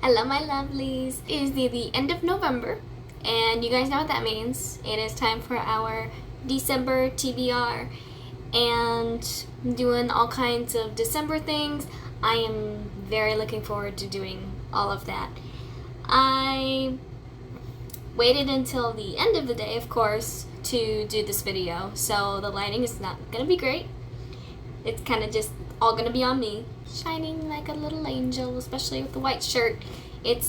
Hello my lovelies. It is the end of November and you guys know what that means. It is time for our December TBR and doing all kinds of December things. I am very looking forward to doing all of that. I waited until the end of the day, of course, to do this video, so the lighting is not gonna be great. It's kind of just all gonna be on me, shining like a little angel, especially with the white shirt. It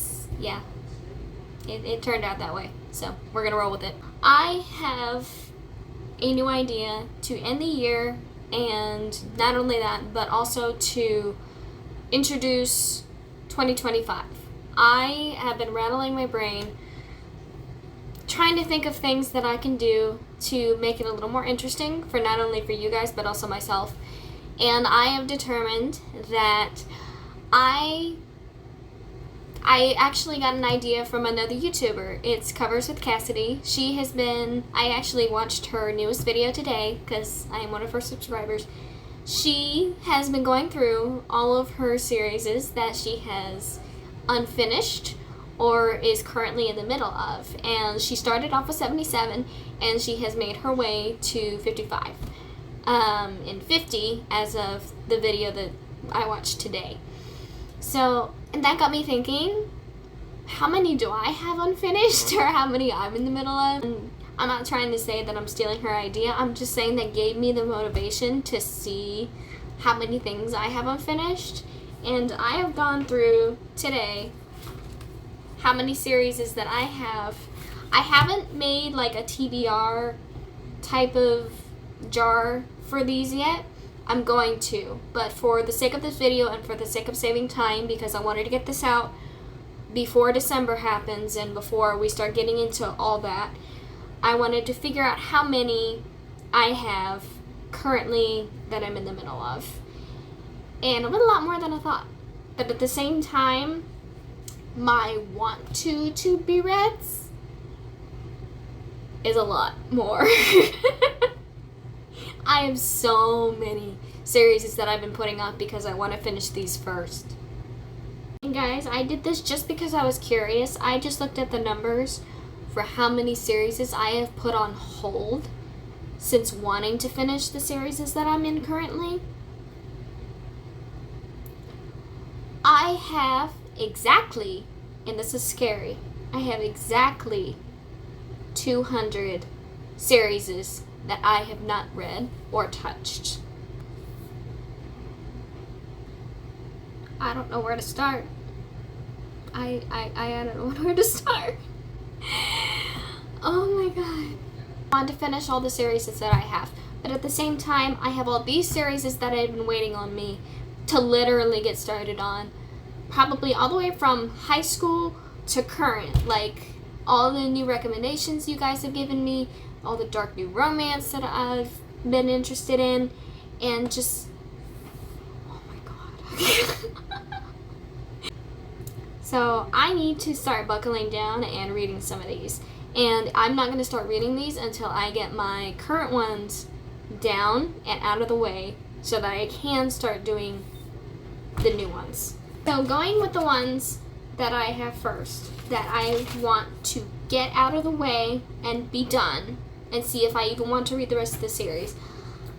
turned out that way, so we're gonna roll with it. I have a new idea to end the year, and not only that, but also to introduce 2025. I have been rattling my brain trying to think of things that I can do to make it a little more interesting for not only for you guys but also myself. And I have determined that I actually got an idea from another YouTuber. It's Covers with Cassidy. I actually watched her newest video today because I am one of her subscribers. She has been going through all of her series that she has unfinished or is currently in the middle of. And she started off with 77 and she has made her way to 55. And 50 as of the video that I watched today. So, and that got me thinking, how many do I have unfinished or how many I'm in the middle of? And I'm not trying to say that I'm stealing her idea. I'm just saying that gave me the motivation to see how many things I have unfinished. And I have gone through today how many series is that I have. I haven't made like a TBR type of jar for these yet. I'm going to, but for the sake of this video and for the sake of saving time, because I wanted to get this out before December happens and before we start getting into all that, I wanted to figure out how many I have currently that I'm in the middle of. And a lot more than I thought. But at the same time, my want to be reads is a lot more. I have so many series that I've been putting off because I want to finish these first. And guys, I did this just because I was curious. I just looked at the numbers for how many series I have put on hold since wanting to finish the series that I'm in currently. I have exactly, and this is scary, I have exactly 200 series that I have not read or touched. I don't know where to start. I don't know where to start. Oh my god. I want to finish all the series that I have, but at the same time, I have all these series that have been waiting on me to literally get started on. Probably all the way from high school to current, like all the new recommendations you guys have given me, all the dark new romance that I've been interested in, and just, oh my god. So I need to start buckling down and reading some of these. And I'm not going to start reading these until I get my current ones down and out of the way so that I can start doing the new ones. So going with the ones that I have first, that I want to get out of the way and be done, and see if I even want to read the rest of the series.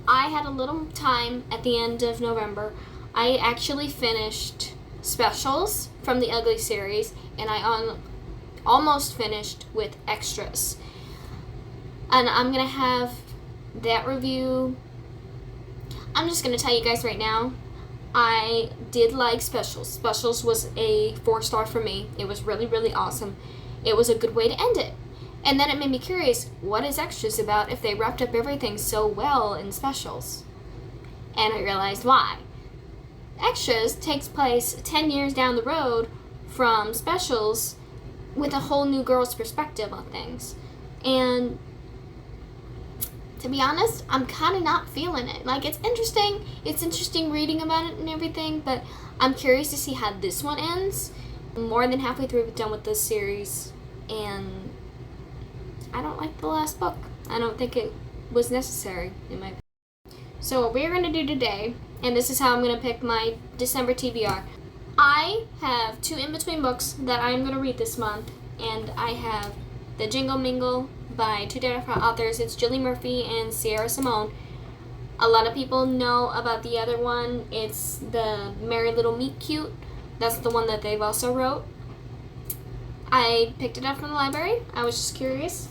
I had a little time at the end of November. I actually finished Specials from the Ugly series, and I almost finished with Extras. And I'm going to have that review. I'm just going to tell you guys right now, I did like Specials. Specials was a 4-star for me. It was really, really awesome. It was a good way to end it. And then it made me curious, what is Extras about if they wrapped up everything so well in Specials? And I realized why. Extras takes place 10 years down the road from Specials with a whole new girl's perspective on things. And to be honest, I'm kind of not feeling it. Like, it's interesting reading about it and everything, but I'm curious to see how this one ends. I'm more than halfway done with this series, and I don't like the last book. I don't think it was necessary, in my opinion. So what we're going to do today, and this is how I'm going to pick my December TBR. I have 2 in-between books that I'm going to read this month, and I have The Jingle Mingle by 2 different authors. It's Julie Murphy and Sierra Simone. A lot of people know about the other one. It's the Merry Little Meet Cute. That's the one that they've also wrote. I picked it up from the library. I was just curious.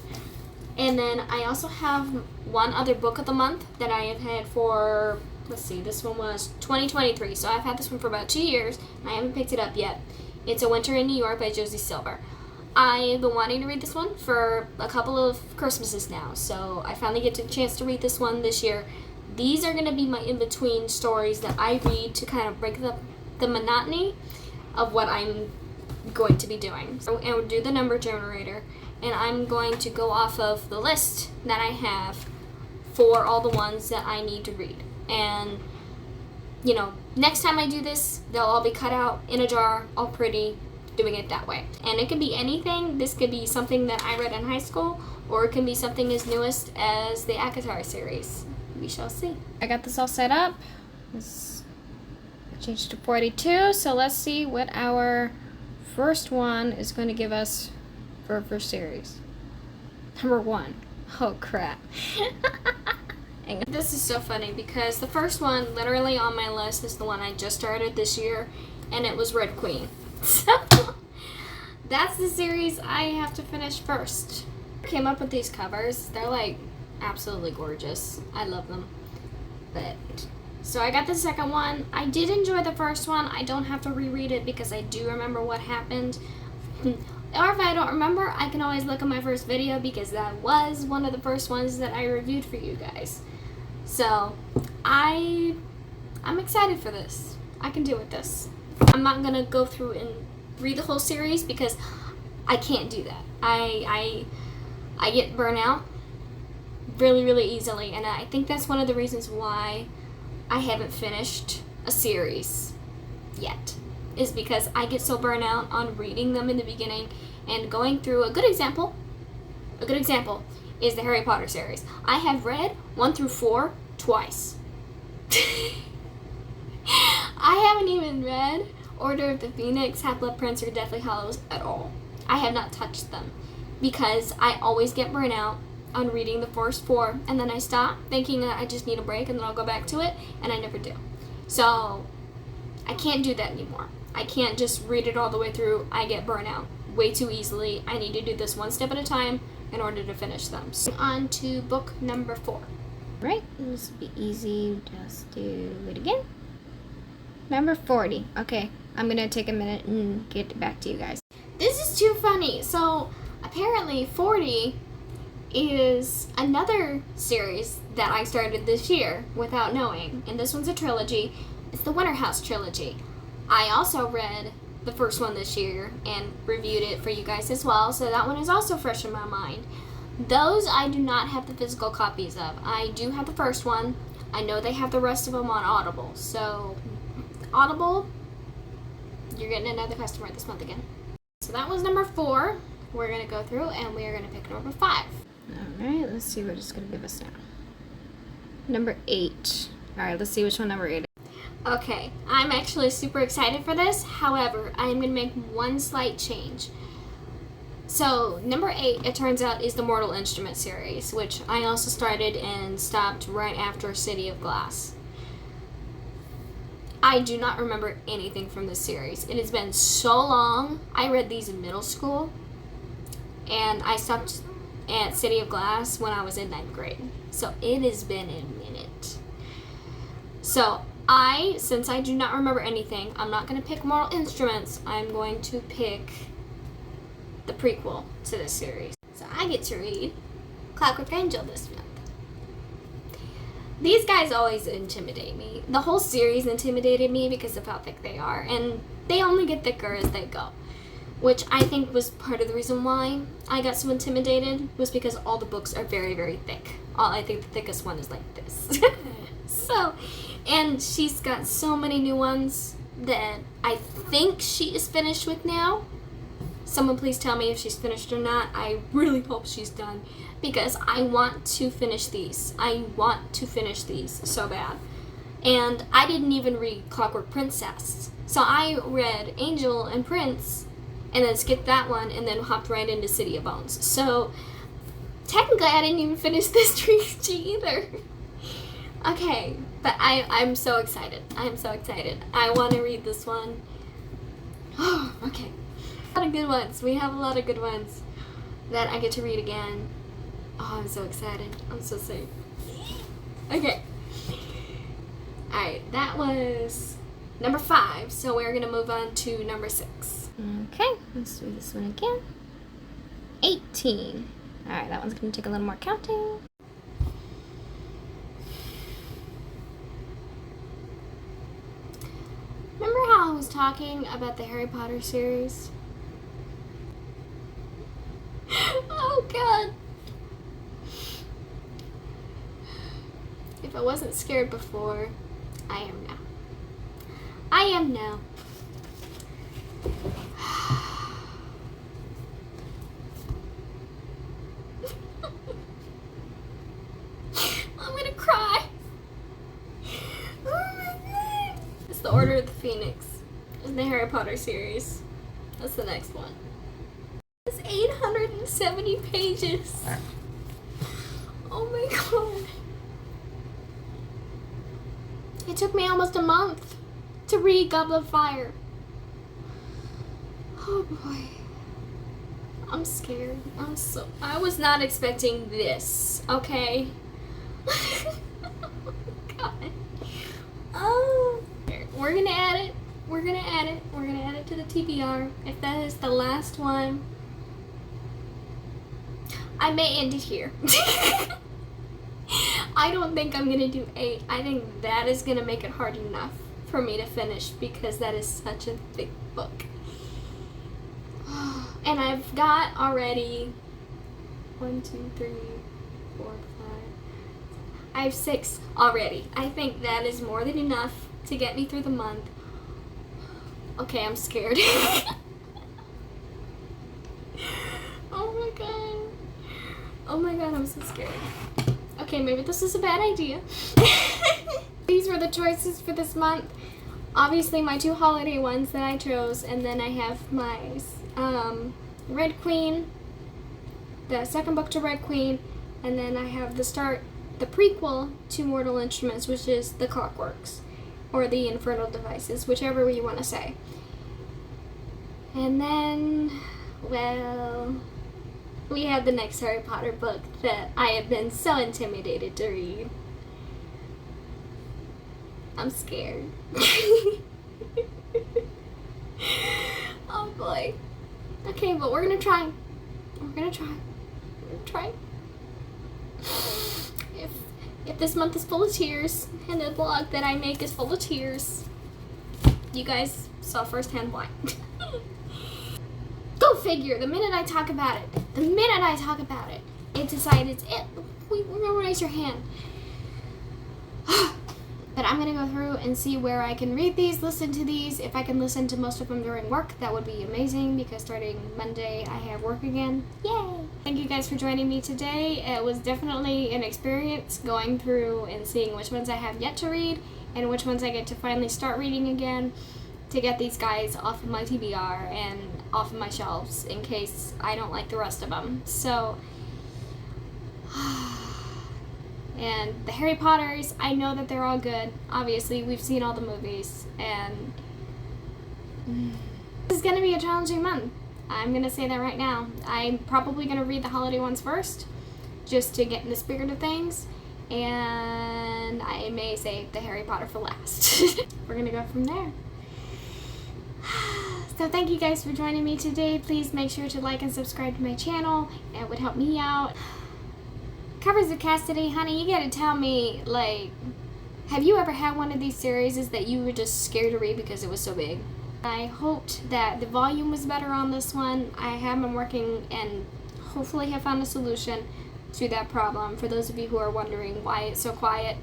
And then I also have one other book of the month that I have had for, let's see, this one was 2023. So I've had this one for about 2 years, and I haven't picked it up yet. It's A Winter in New York by Josie Silver. I've been wanting to read this one for a couple of Christmases now, so I finally get a chance to read this one this year. These are going to be my in-between stories that I read to kind of break the monotony of what I'm going to be doing. So, and we'll do the number generator, and I'm going to go off of the list that I have for all the ones that I need to read. And, you know, next time I do this, they'll all be cut out in a jar, all pretty, doing it that way. And it could be anything. This could be something that I read in high school, or it can be something as newest as the Akatar series. We shall see. I got this all set up. Let's change to 42. So let's see what our first one is going to give us for our first series. Number 1. Oh crap. This is so funny because the first one literally on my list is the one I just started this year, and it was Red Queen. So that's the series I have to finish first. I came up with these covers. They're like absolutely gorgeous. I love them. But so I got the second one. I did enjoy the first one. I don't have to reread it because I do remember what happened. Or if I don't remember, I can always look at my first video because that was one of the first ones that I reviewed for you guys. So I'm excited for this. I can deal with this. I'm not gonna go through and read the whole series because I can't do that. I get burnt out really, really easily, and I think that's one of the reasons why I haven't finished a series yet, is because I get so burnt out on reading them in the beginning and going through. A good example is the Harry Potter series. I have read 1 through 4 twice. I haven't even read Order of the Phoenix, Half-Blood Prince, or Deathly Hallows at all. I have not touched them because I always get burnt out on reading the first 4, and then I stop thinking that I just need a break, and then I'll go back to it, and I never do. So I can't do that anymore. I can't just read it all the way through. I get burnt out way too easily. I need to do this one step at a time in order to finish them. So on to book number 4. Right, this will be easy. Just do it again. Number 40. Okay, I'm gonna take a minute and get back to you guys. This is too funny. So apparently 40 is another series that I started this year without knowing, and this one's a trilogy. It's the Winter House trilogy. I also read the first one this year and reviewed it for you guys as well, so that one is also fresh in my mind. Those I do not have the physical copies of. I do have the first one. I know they have the rest of them on Audible, so Audible, you're getting another customer this month again. So that was number 4. We're going to go through and we are going to pick number 5. Alright, let's see what it's going to give us now. Number 8. Alright, let's see which one number 8 is. Okay, I'm actually super excited for this. However, I'm going to make one slight change. So, number 8, it turns out, is the Mortal Instruments series, which I also started and stopped right after City of Glass. I do not remember anything from this series. It has been so long. I read these in middle school, and I stopped at City of Glass when I was in 9th grade. So it has been a minute. So since I do not remember anything, I'm not going to pick Mortal Instruments. I'm going to pick the prequel to this series. So I get to read Clockwork Angel this month. These guys always intimidate me. The whole series intimidated me because of how thick they are, and they only get thicker as they go, which I think was part of the reason why I got so intimidated, was because all the books are very, very thick. I think the thickest one is like this. So, and she's got so many new ones that I think she is finished with now. Someone please tell me if she's finished or not. I really hope she's done, because I want to finish these. I want to finish these so bad. And I didn't even read Clockwork Princess. So I read Angel and Prince, and then skipped that one, and then hopped right into City of Bones. So technically I didn't even finish this trilogy either. Okay, but I'm so excited. I'm so excited. I want to read this one. Oh, okay. A lot of good ones. We have a lot of good ones that I get to read again. Oh, I'm so excited. I'm so sick. Okay. Alright, that was number 5. So we're going to move on to number 6. Okay, let's do this one again. 18. Alright, that one's going to take a little more counting. Remember how I was talking about the Harry Potter series? Oh God. If I wasn't scared before, I am now. I am now. I'm gonna cry. Oh my God. It's the Order of the Phoenix in the Harry Potter series. That's the next one. It's 870 pages. Oh my God. It took me almost a month to read Goblet of Fire. Oh boy. I'm scared. I was not expecting this, okay? Oh God. Oh. We're gonna add it. We're gonna add it. We're gonna add it to the TBR. If that is the last one, I may end it here. I don't think I'm gonna do 8. I think that is gonna make it hard enough for me to finish because that is such a thick book. And I've got already 1, 2, 3, 4, 5. I have 6 already. I think that is more than enough to get me through the month. Okay, I'm scared. Oh my God. Oh my God, I'm so scared. Okay, maybe this is a bad idea. These were the choices for this month. Obviously, my 2 holiday ones that I chose, and then I have my Red Queen, the second book to Red Queen, and then I have the prequel to Mortal Instruments, which is The Clockworks, or The Infernal Devices, whichever you want to say. And then, well, we have the next Harry Potter book that I have been so intimidated to read. I'm scared. Oh boy. Okay, but we're gonna try. We're gonna try. We're gonna try. If this month is full of tears, and the blog that I make is full of tears, you guys saw firsthand why. Go figure. The minute I talk about it, it decides we're gonna raise your hand. But I'm gonna go through and see where I can read these, listen to these. If I can listen to most of them during work, that would be amazing because starting Monday I have work again. Yay! Thank you guys for joining me today. It was definitely an experience going through and seeing which ones I have yet to read and which ones I get to finally start reading again to get these guys off of my TBR and off of my shelves in case I don't like the rest of them. So, and the Harry Potters, I know that they're all good. Obviously, we've seen all the movies, and this is going to be a challenging month. I'm going to say that right now. I'm probably going to read the holiday ones first, just to get in the spirit of things, and I may save the Harry Potter for last. We're going to go from there. So thank you guys for joining me today. Please make sure to like and subscribe to my channel. It would help me out. Covers of Cassidy, honey, you gotta tell me, like, have you ever had one of these series that you were just scared to read because it was so big? I hoped that the volume was better on this one. I have been working and hopefully have found a solution to that problem. For those of you who are wondering why it's so quiet,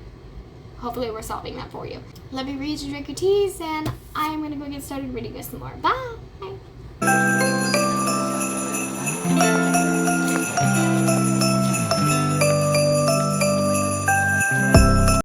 hopefully we're solving that for you. Love you, read and drink your teas, and I'm gonna go get started reading this some more. Bye!